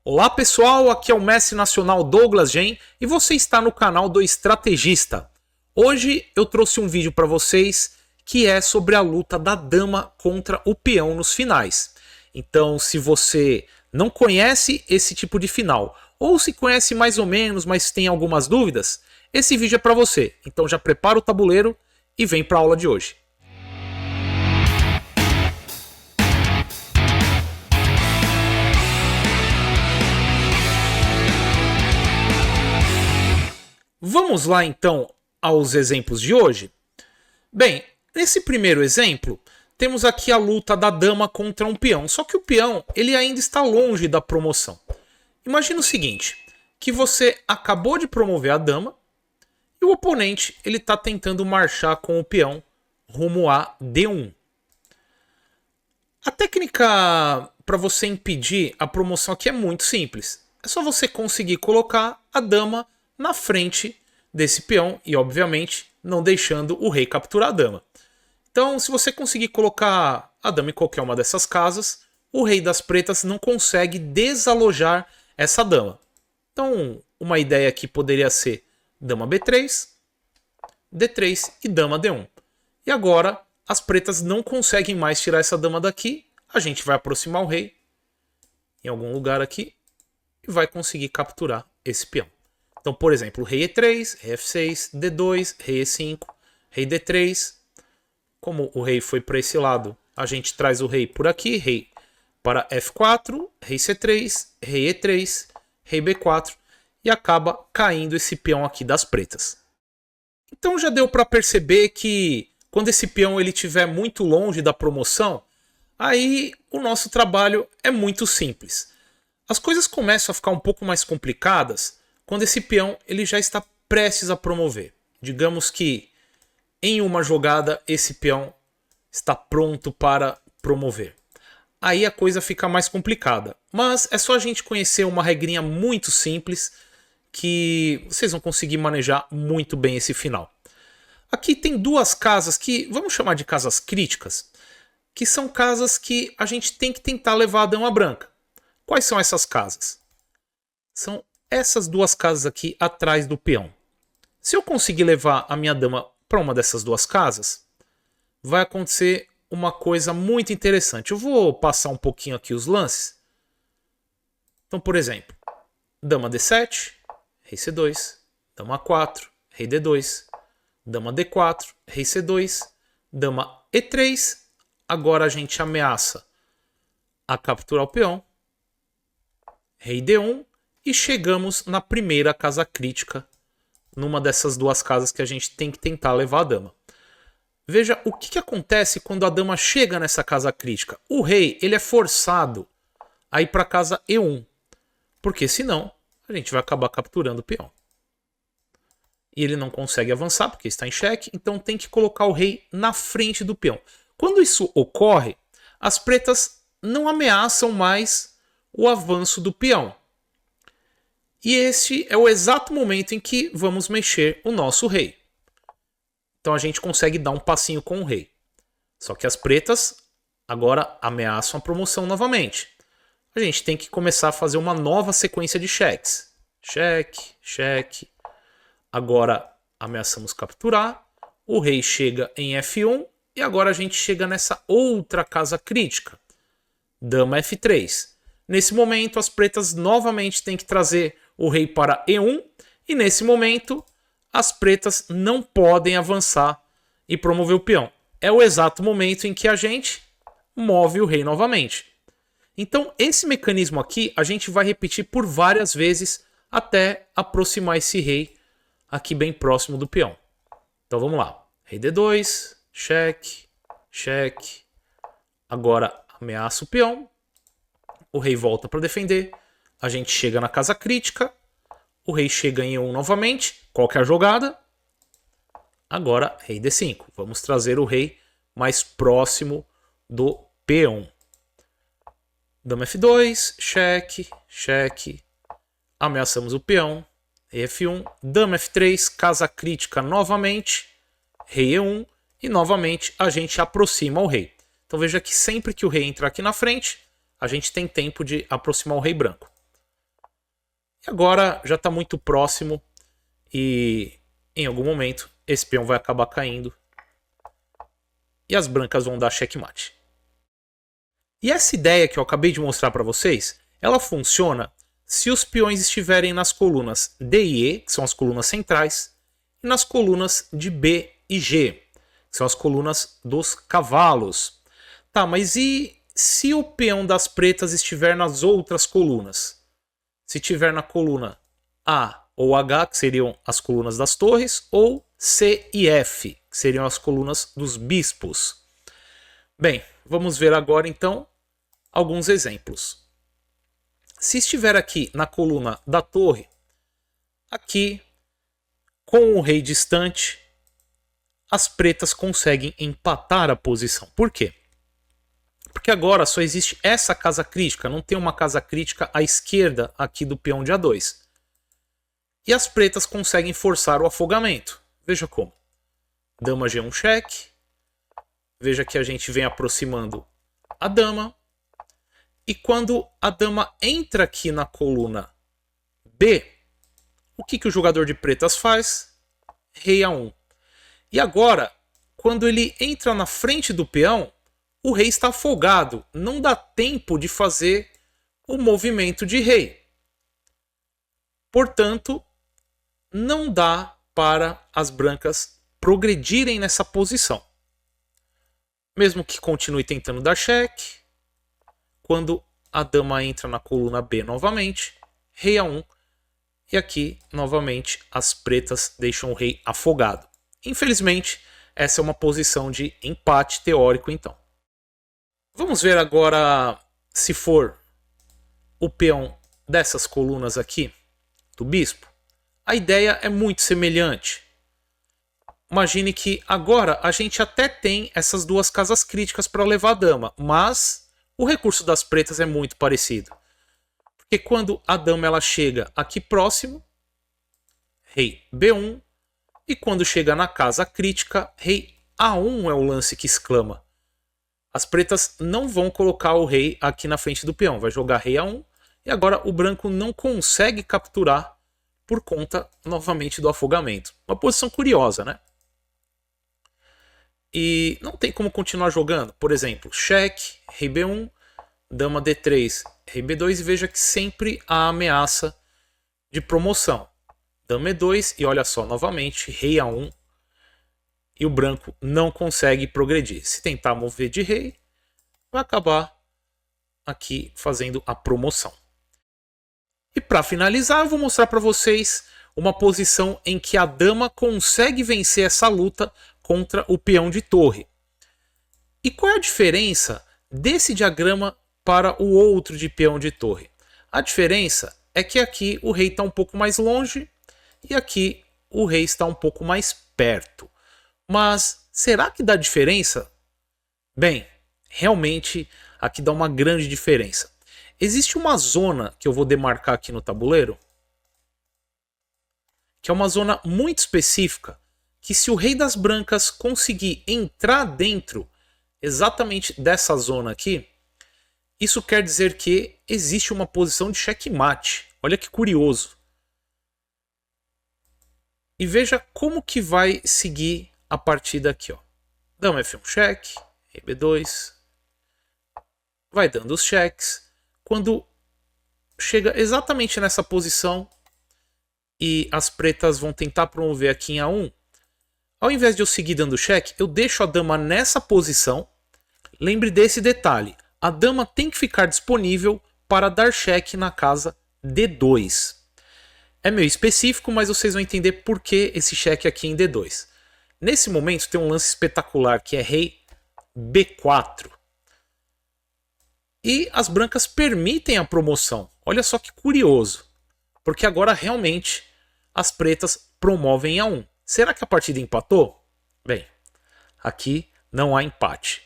Olá pessoal, aqui é o mestre nacional Douglas Gen e você está no canal do Estrategista. Hoje eu trouxe um vídeo para vocês que é sobre a luta da dama contra o peão nos finais. Então, se você não conhece esse tipo de final, ou se conhece mais ou menos, mas tem algumas dúvidas, esse vídeo é para você. Então já prepara o tabuleiro e vem para a aula de hoje. Vamos lá então aos exemplos de hoje? Bem, nesse primeiro exemplo, temos aqui a luta da dama contra um peão, só que o peão ele ainda está longe da promoção. Imagina o seguinte, que você acabou de promover a dama e o oponente ele está tentando marchar com o peão rumo a D1. A técnica para você impedir a promoção aqui é muito simples. É só você conseguir colocar a dama na frente desse peão e, obviamente, não deixando o rei capturar a dama. Então, se você conseguir colocar a dama em qualquer uma dessas casas, o rei das pretas não consegue desalojar essa dama. Então, uma ideia aqui poderia ser dama B3, D3 e dama D1. E agora, as pretas não conseguem mais tirar essa dama daqui. A gente vai aproximar o rei em algum lugar aqui e vai conseguir capturar esse peão. Então, por exemplo, rei E3, rei F6, D2, rei E5, rei D3. Como o rei foi para esse lado, a gente traz o rei por aqui, rei para F4, rei C3, rei E3, rei B4 e acaba caindo esse peão aqui das pretas. Então já deu para perceber que quando esse peão ele estiver muito longe da promoção, aí o nosso trabalho é muito simples. As coisas começam a ficar um pouco mais complicadas quando esse peão ele já está prestes a promover. Digamos que em uma jogada esse peão está pronto para promover. Aí a coisa fica mais complicada. Mas é só a gente conhecer uma regrinha muito simples que vocês vão conseguir manejar muito bem esse final. Aqui tem duas casas que vamos chamar de casas críticas, que são casas que a gente tem que tentar levar a dama branca. Quais são essas casas? São essas duas casas aqui atrás do peão. Se eu conseguir levar a minha dama para uma dessas duas casas, vai acontecer uma coisa muito interessante. Eu vou passar um pouquinho aqui os lances. Então, por exemplo, dama D7, rei C2, dama A4, rei D2, dama D4, rei C2, dama E3. Agora a gente ameaça a capturar o peão, rei D1, e chegamos na primeira casa crítica, numa dessas duas casas que a gente tem que tentar levar a dama. Veja o que acontece quando a dama chega nessa casa crítica. O rei ele é forçado a ir para a casa E1, porque senão a gente vai acabar capturando o peão. E ele não consegue avançar porque está em xeque, então tem que colocar o rei na frente do peão. Quando isso ocorre, as pretas não ameaçam mais o avanço do peão. E este é o exato momento em que vamos mexer o nosso rei. Então a gente consegue dar um passinho com o rei. Só que as pretas agora ameaçam a promoção novamente. A gente tem que começar a fazer uma nova sequência de cheques. Cheque, cheque. Agora ameaçamos capturar. O rei chega em F1 e agora a gente chega nessa outra casa crítica. Dama F3. Nesse momento as pretas novamente têm que trazer o rei para E1 e nesse momento as pretas não podem avançar e promover o peão. É o exato momento em que a gente move o rei novamente. Então esse mecanismo aqui a gente vai repetir por várias vezes até aproximar esse rei aqui bem próximo do peão. Então vamos lá. Rei D2, cheque, cheque. Agora ameaça o peão. O rei volta para defender. A gente chega na casa crítica. O rei chega em E1 novamente. Qual que é a jogada? Agora, rei D5. Vamos trazer o rei mais próximo do peão. Dama F2, cheque, cheque. Ameaçamos o peão. Rei F1, dama F3, casa crítica novamente. Rei E1 e novamente a gente aproxima o rei. Então veja que sempre que o rei entrar aqui na frente, a gente tem tempo de aproximar o rei branco. E agora já está muito próximo e em algum momento esse peão vai acabar caindo e as brancas vão dar checkmate. E essa ideia que eu acabei de mostrar para vocês, ela funciona se os peões estiverem nas colunas D e E, que são as colunas centrais, e nas colunas de B e G, que são as colunas dos cavalos. Tá, mas e se o peão das pretas estiver nas outras colunas? Se estiver na coluna A ou H, que seriam as colunas das torres, ou C e F, que seriam as colunas dos bispos. Bem, vamos ver agora então alguns exemplos. Se estiver aqui na coluna da torre, aqui com o rei distante, as pretas conseguem empatar a posição. Por quê? Porque agora só existe essa casa crítica, não tem uma casa crítica à esquerda aqui do peão de A2. E as pretas conseguem forçar o afogamento. Veja como. Dama G1 cheque. Veja que a gente vem aproximando a dama. E quando a dama entra aqui na coluna B, o que o jogador de pretas faz? Rei A1. E agora, quando ele entra na frente do peão, o rei está afogado. Não dá tempo de fazer o movimento de rei. Portanto, não dá para as brancas progredirem nessa posição. Mesmo que continue tentando dar cheque, quando a dama entra na coluna B novamente, rei A1, e aqui, novamente, as pretas deixam o rei afogado. Infelizmente, essa é uma posição de empate teórico, então. Vamos ver agora se for o peão dessas colunas aqui, do bispo. A ideia é muito semelhante. Imagine que agora a gente até tem essas duas casas críticas para levar a dama, mas o recurso das pretas é muito parecido. Porque quando a dama ela chega aqui próximo, rei B1, e quando chega na casa crítica, rei A1 é o lance que exclama. As pretas não vão colocar o rei aqui na frente do peão, vai jogar rei A1, e agora o branco não consegue capturar por conta, novamente, do afogamento. Uma posição curiosa, né? E não tem como continuar jogando. Por exemplo, cheque, rei B1, dama D3, rei B2, e veja que sempre há ameaça de promoção. Dama E2, e olha só, novamente, rei A1, e o branco não consegue progredir. Se tentar mover de rei, vai acabar aqui fazendo a promoção. E para finalizar, eu vou mostrar para vocês uma posição em que a dama consegue vencer essa luta contra o peão de torre. E qual é a diferença desse diagrama para o outro de peão de torre? A diferença é que aqui o rei está um pouco mais longe e aqui o rei está um pouco mais perto. Mas será que dá diferença? Bem, realmente aqui dá uma grande diferença. Existe uma zona que eu vou demarcar aqui no tabuleiro, que é uma zona muito específica, que se o rei das brancas conseguir entrar dentro exatamente dessa zona aqui, isso quer dizer que existe uma posição de checkmate. Olha que curioso. E veja como que vai seguir a partida aqui. Ó. Dama F1 cheque, rei B2, vai dando os cheques. Quando chega exatamente nessa posição e as pretas vão tentar promover aqui em A1, ao invés de eu seguir dando cheque, eu deixo a dama nessa posição. Lembre desse detalhe, a dama tem que ficar disponível para dar cheque na casa D2. É meio específico, mas vocês vão entender por que esse cheque aqui em D2. Nesse momento tem um lance espetacular que é rei B4. E as brancas permitem a promoção. Olha só que curioso. Porque agora realmente as pretas promovem A1. Será que a partida empatou? Bem, aqui não há empate.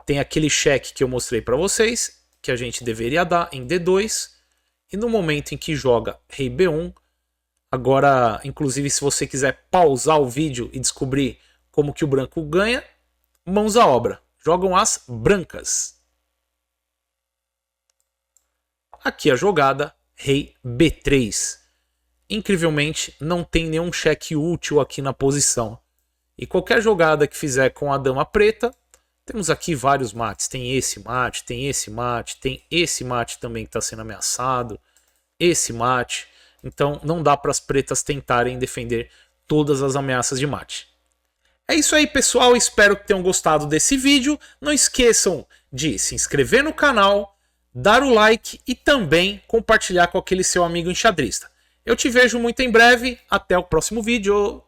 Tem aquele cheque que eu mostrei para vocês, que a gente deveria dar em D2. E no momento em que joga rei B1, agora, inclusive, se você quiser pausar o vídeo e descobrir como que o branco ganha, mãos à obra. Jogam as brancas. Aqui a jogada, rei B3. Incrivelmente, não tem nenhum cheque útil aqui na posição. E qualquer jogada que fizer com a dama preta, temos aqui vários mates. Tem esse mate, tem esse mate, tem esse mate também que está sendo ameaçado, esse mate. Então não dá para as pretas tentarem defender todas as ameaças de mate. É isso aí, pessoal. Espero que tenham gostado desse vídeo. Não esqueçam de se inscrever no canal, dar o like e também compartilhar com aquele seu amigo enxadrista. Eu te vejo muito em breve. Até o próximo vídeo.